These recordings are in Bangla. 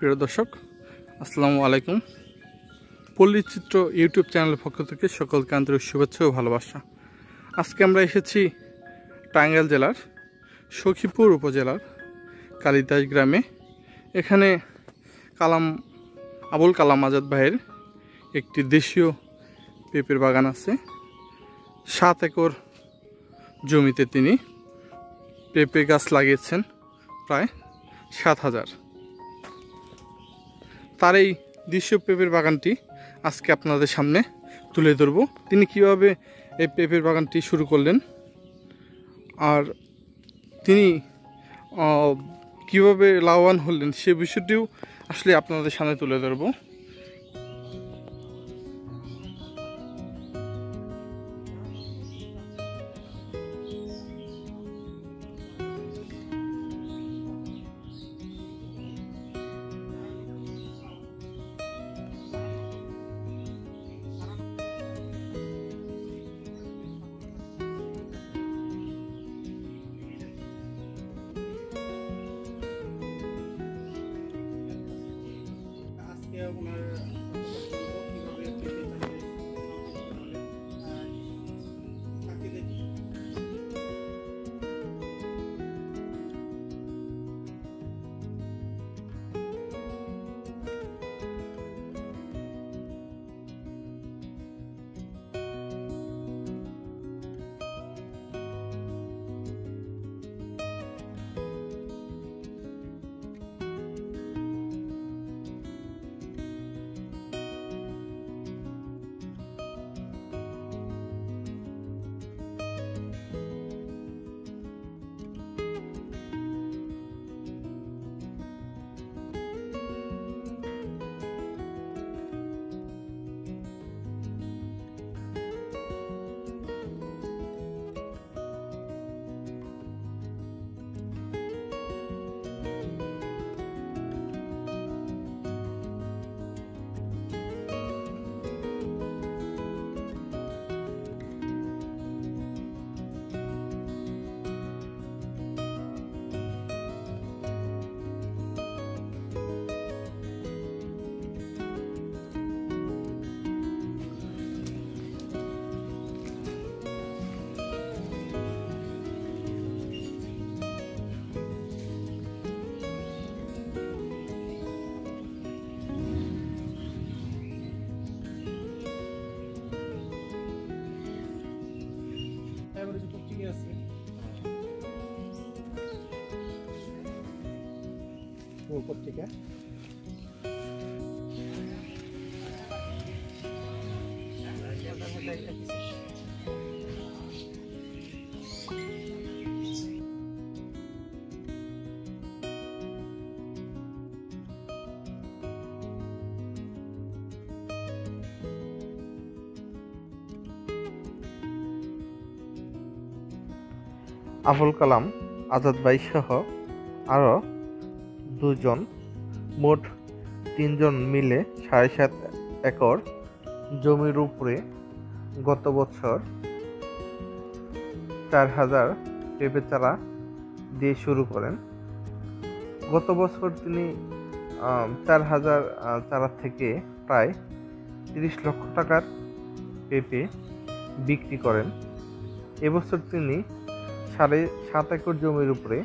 প্রিয় দর্শক, আসসালামু আলাইকুম। পল্লীচিত্র ইউটিউব চ্যানেলের পক্ষ থেকে সকলকে আন্তরিক শুভেচ্ছা ও ভালোবাসা। আজকে আমরা এসেছি টাঙ্গাইল জেলার সখীপুর উপজেলার কালিদাস গ্রামে। এখানে আবুল কালাম আজাদ ভাইয়ের একটি দেশীয় পেঁপের বাগান আছে। 7 একর জমিতে তিনি পেঁপে গাছ লাগিয়েছেন প্রায় 7,000। তার এই দেশীয় পেঁপের বাগানটি আজকে আপনাদের সামনে তুলে ধরব। তিনি কিভাবে এই পেঁপের বাগানটি শুরু করলেন আর তিনি কিভাবে লাভবান হলেন সে বিষয়টিও আসলে আপনাদের সামনে তুলে ধরব। পত্রিকা আবুল কালাম আজাদ ভাই সহ আরো 2 জন, মোট 3 জন মিলে 7.5 একর জমির উপরে গত বছর 4,000 পেঁপে চারা দিয়ে শুরু করেন। গত বছর তিনি 4,000 চারা থেকে প্রায় 30 লক্ষ টাকার পেঁপে বিক্রি করেন। এবছর তিনি 7.5 একর জমির উপরে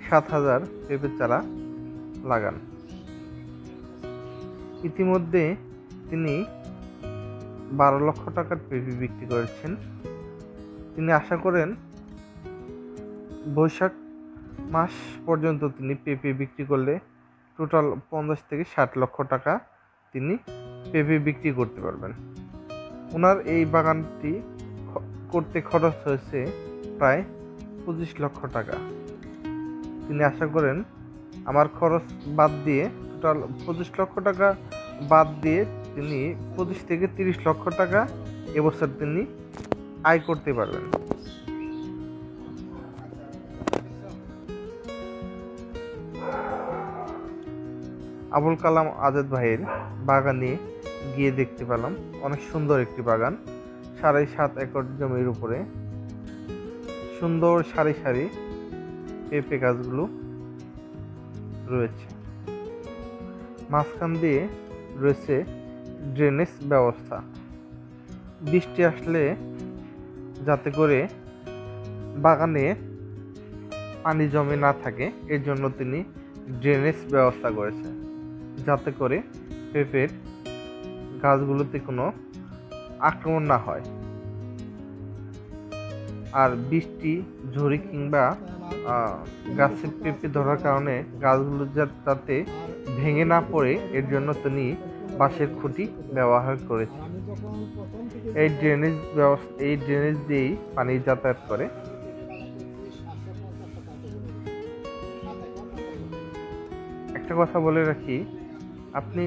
7,000 পেঁপে চারা লাগান। ইতিমধ্যে তিনি 12 লক্ষ টাকার পেঁপে বিক্রি করেছেন। তিনি আশা করেন বৈশাখ মাস পর্যন্ত তিনি পেঁপে বিক্রি করলে টোটাল 50 থেকে 60 লক্ষ টাকা তিনি পেঁপে বিক্রি করতে পারবেন। ওনার এই বাগানটি করতে খরচ হয়েছে প্রায় 25 লক্ষ টাকা। তিনি আশা করেন আমার খরচ বাদ দিয়ে টোটাল 25 লক্ষ টাকা বাদ দিয়ে তিনি 25 থেকে 30 লক্ষ টাকা এবছর তিনি আয় করতে পারবেন। আবুল কালাম আজাদ ভাইয়ের বাগানে গিয়ে দেখতে পেলাম অনেক সুন্দর একটি বাগান। 7.5 একর জমির উপরে সুন্দর সারি সারি পেঁপে গাছগুলো রয়েছে। মাঝখান দিয়ে রয়েছে ড্রেনেজ ব্যবস্থা। বৃষ্টি আসলে যাতে করে বাগানে পানি জমে না থাকে এর জন্য তিনি ড্রেনেজ ব্যবস্থা করেছে, যাতে করে পেঁপের গাছগুলোতে কোনো আক্রমণ না হয়। আর বৃষ্টি, ঝড়ি কিংবা গাছে পেঁপে ধরার কারণে গাছগুলো যাতে ভেঙে না পড়ে এর জন্য তিনি বাঁশের খুঁটি ব্যবহার করেছে। এই ড্রেনেজ দিয়েই পানি যাতায়াত করে। একটা কথা বলে রাখি, আপনি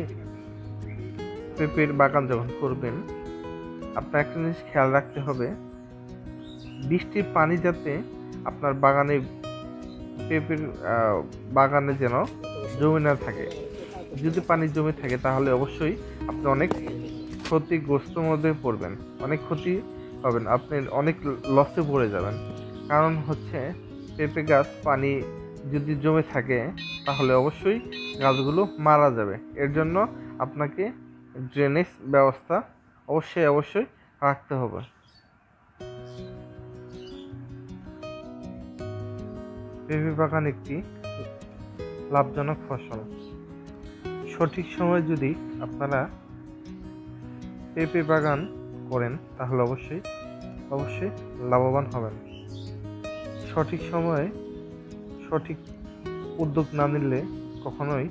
পেঁপের বাগান যখন করবেন আপনার একটা জিনিস খেয়াল রাখতে হবে, বৃষ্টির পানি যাতে আপনার পেঁপের বাগানে যেন জমে না থাকে। যদি পানি জমে থাকে তাহলে অবশ্যই আপনি অনেক ক্ষতিগ্রস্তর মধ্যে পড়বেন, অনেক ক্ষতি পাবেন, আপনি অনেক লসে পড়ে যাবেন। কারণ হচ্ছে পেঁপে গাছ পানি যদি জমে থাকে তাহলে অবশ্যই গাছগুলো মারা যাবে। এর জন্য আপনাকে ড্রেনেজ ব্যবস্থা অবশ্যই রাখতে হবে। পেঁপে বাগান একটি লাভজনক ফসল। সঠিক সময়ে যদি আপনারা পেঁপে বাগান করেন তাহলে অবশ্যই লাভবান হবেন। সঠিক সময়ে সঠিক উদ্যোগ না নিলে কখনোই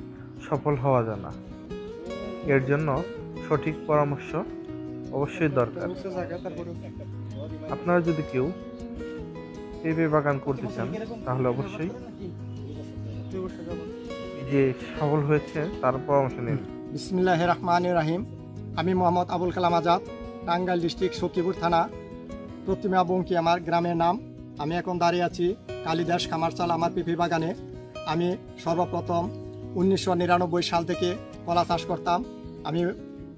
সফল হওয়া যায় না। এর জন্য সঠিক পরামর্শ অবশ্যই দরকার। আপনারা যদি কেউ পেঁপে বাগান করতে চান তাহলে অবশ্যই যে সফল হয়েছে তার পরামর্শ নিন। বিসমিল্লাহির রহমানির রহিম। আমি মোহাম্মদ আবুল কালাম আজাদ, টাঙ্গাইল ডিস্ট্রিক্ট সখীপুর থানা, প্রতিমা বঙ্কি আমার গ্রামের নাম। আমি এখন দাঁড়িয়ে আছি কালিদাস খামারচাল আমার পেঁপে বাগানে। আমি সর্বপ্রথম 1999 সাল থেকে কলা চাষ করতাম। আমি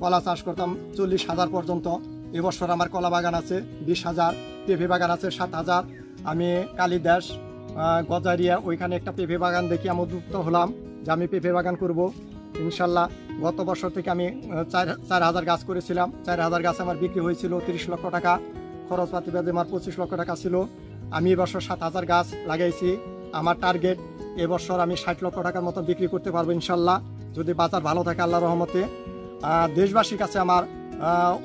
কলা চাষ করতাম 40,000 পর্যন্ত। এবছর আমার কলা বাগান আছে 20,000, পেঁপে বাগান আছে 7,000। আমি কালিদাস গজারিয়া ওইখানে একটা পেঁপে বাগান দেখি আমি উদ্যুক্ত হলাম যে আমি পেঁপে বাগান করব ইনশাল্লাহ। গত বছর থেকে আমি 4,000 গাছ করেছিলাম। 4,000 গাছ আমার বিক্রি হয়েছিল 30 লক্ষ টাকা। খরচপাতি বাদে আমার 25 লক্ষ টাকা ছিল। আমি এবছর 7,000 গাছ লাগাইছি। আমার টার্গেট এবছর আমি 60 লক্ষ টাকার মতো বিক্রি করতে পারবো ইনশাল্লাহ, যদি বাজার ভালো থাকে আল্লাহর রহমতে। দেশবাসীর কাছে আমার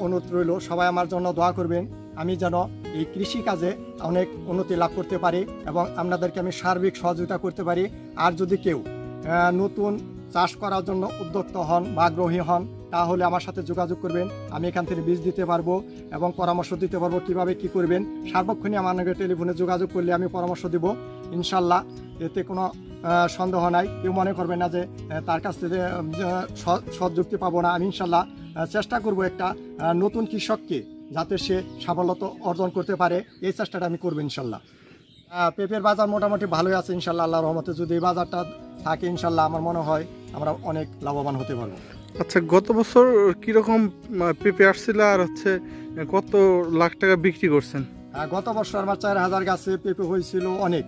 অনুরোধ রইল, সবাই আমার জন্য দোয়া করবেন, আমি যেন এই কৃষি কাজে অনেক উন্নতি লাভ করতে পারি এবং আপনাদেরকে আমি সার্বিক সহযোগিতা করতে পারি। আর যদি কেউ নতুন চাষ করার জন্য উদ্যোক্ত হন বা আগ্রহী হন তাহলে আমার সাথে যোগাযোগ করবেন। আমি এখান থেকে বীজ দিতে পারবো এবং পরামর্শ দিতে পারবো কিভাবে কি করবেন। সার্বক্ষণিক আমার নাকি টেলিফোনে যোগাযোগ করলে আমি পরামর্শ দিব ইনশাল্লাহ। এতে কোনো সন্দেহ নাই, কেউ মনে করবেন না যে তার কাছ থেকে সহযুক্তি পাবো না। আমি ইনশাল্লাহ চেষ্টা করব একটা নতুন কৃষককে যাতে সে সাফল্যতা অর্জন করতে পারে, এই চেষ্টাটা আমি করবো ইনশাল্লাহ। পেঁপের বাজার মোটামুটি ভালোই আছে ইনশাল্লাহ আল্লাহর রহমতে। যদি এই বাজারটা থাকে ইনশাল্লাহ আমার মনে হয় আমরা অনেক লাভবান হতে পারবো। আচ্ছা, গত বছর কিরকম পেঁপে আসছিল আর হচ্ছে কত লাখ টাকা বিক্রি করছেন? গত বছর আমার 4,000 গাছে পেঁপে হয়েছিল, অনেক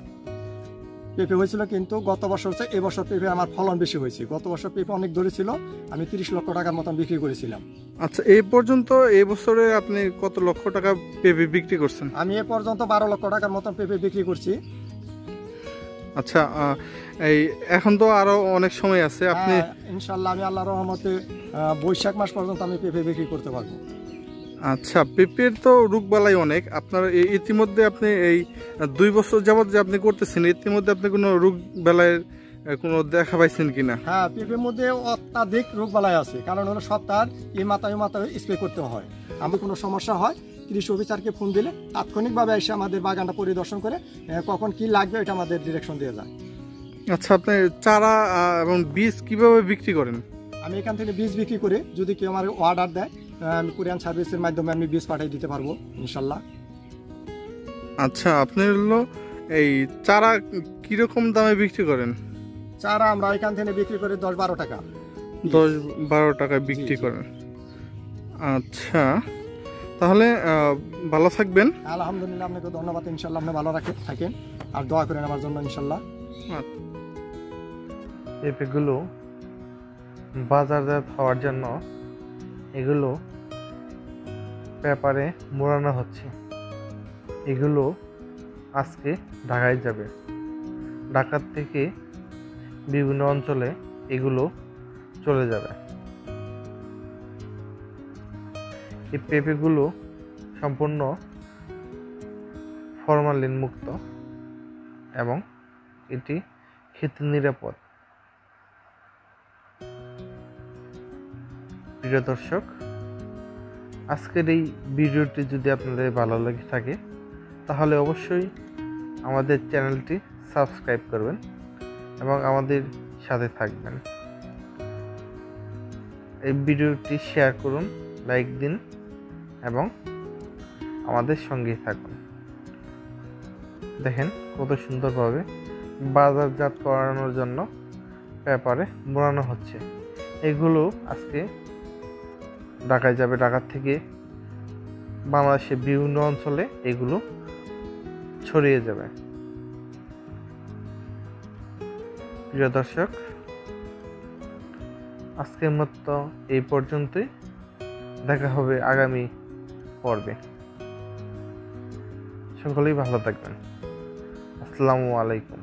পেঁপে হয়েছিল, কিন্তু গত বছর হচ্ছে এবছর পেঁপে আমার ফলন বেশি হয়েছে। গত বছর পেঁপে অনেক ধরেছিল, আমি 30 লক্ষ টাকার মতন বিক্রি করেছিলাম। আচ্ছা, এই পর্যন্ত এই বছরে আপনি কত লক্ষ টাকা পেঁপে বিক্রি করছেন? আমি এ পর্যন্ত 12 লক্ষ টাকার মতন পেঁপে বিক্রি করছি। আচ্ছা, এই এখন তো আরো অনেক সময় আছে, আপনি ইনশাল্লাহ আমি আল্লাহর রহমতে বৈশাখ মাস পর্যন্ত আমি পেঁপে বিক্রি করতে পারবো। আচ্ছা, পেঁপের তো রোগবালাই অনেক। আপনার ইতিমধ্যে আপনি এই 2 বছর যাবত যে আপনি করতেছেন, ইতিমধ্যে আপনি কোনো রোগ বেলায় কোনো দেখা পাইছেন কিনা? হ্যাঁ, পেঁপের মধ্যে অত্যাধিক রোগ বালাই আছে, কারণ হলো সপ্তাহ এই মাথায় স্প্রে করতে হয়। আমার কোনো সমস্যা হয় কৃষি অফিসারকে ফোন দিলে তাৎক্ষণিকভাবে এসে আমাদের বাগানটা পরিদর্শন করে কখন কি লাগবে এটা আমাদের ডিরেকশন দিয়ে যায়। আচ্ছা, আপনি চারা এবং বীজ কিভাবে বিক্রি করেন? আমি এখান থেকে বীজ বিক্রি করে, যদি কেউ আমার অর্ডার দেয় আমি কুরিয়ান সার্ভিসের মাধ্যমে আমি বীজ পাঠিয়ে দিতে পারবো ইনশাল্লাহ। আচ্ছা, আপনি হলো এই চারা কিরকম দামে বিক্রি করেন? চারা আমরা এখান থেকে বিক্রি করি 10-12 টাকা। 10-12 টাকায় বিক্রি করেন। আচ্ছা, তাহলে ভালো থাকবেন। আলহামদুলিল্লাহ, আপনাকে ধন্যবাদ। ইনশাল্লাহ আপনি ভালো থাকেন আর দোয়া করেন আমার জন্য ইনশাল্লাহ। পেঁপেগুলো বাজারজাত হওয়ার জন্য এগুলো পেপারে মোড়ানো হচ্ছে। এগুলো আজকে ঢাকায় যাবে। ঢাকার থেকে বিভিন্ন অঞ্চলে এগুলো চলে যাবে। এই পেঁপেগুলো সম্পূর্ণ ফরমালিন মুক্ত এবং এটি খেতে নিরাপদ। প্রিয় দর্শক, আজকের এই ভিডিওটি যদি আপনাদের ভালো লেগে থাকে তাহলে অবশ্যই আমাদের চ্যানেলটি সাবস্ক্রাইব করবেন এবং আমাদের সাথে থাকবেন। এই ভিডিওটি শেয়ার করুন, লাইক দিন এবং আমাদের সঙ্গেই থাকুন। দেখেন কত সুন্দরভাবে বাজারজাত করানোর জন্য পেপারে মোড়ানো হচ্ছে। এগুলো আজকে ঢাকায় যাবে। ঢাকা থেকে বাংলাদেশের বিভিন্ন অঞ্চলে এগুলো ছড়িয়ে যাবে। প্রিয় দর্শক, আজকের মতো এই পর্যন্তই। দেখা হবে আগামী পর্বে। সকলেই ভালো থাকবেন। আসসালামু আলাইকুম।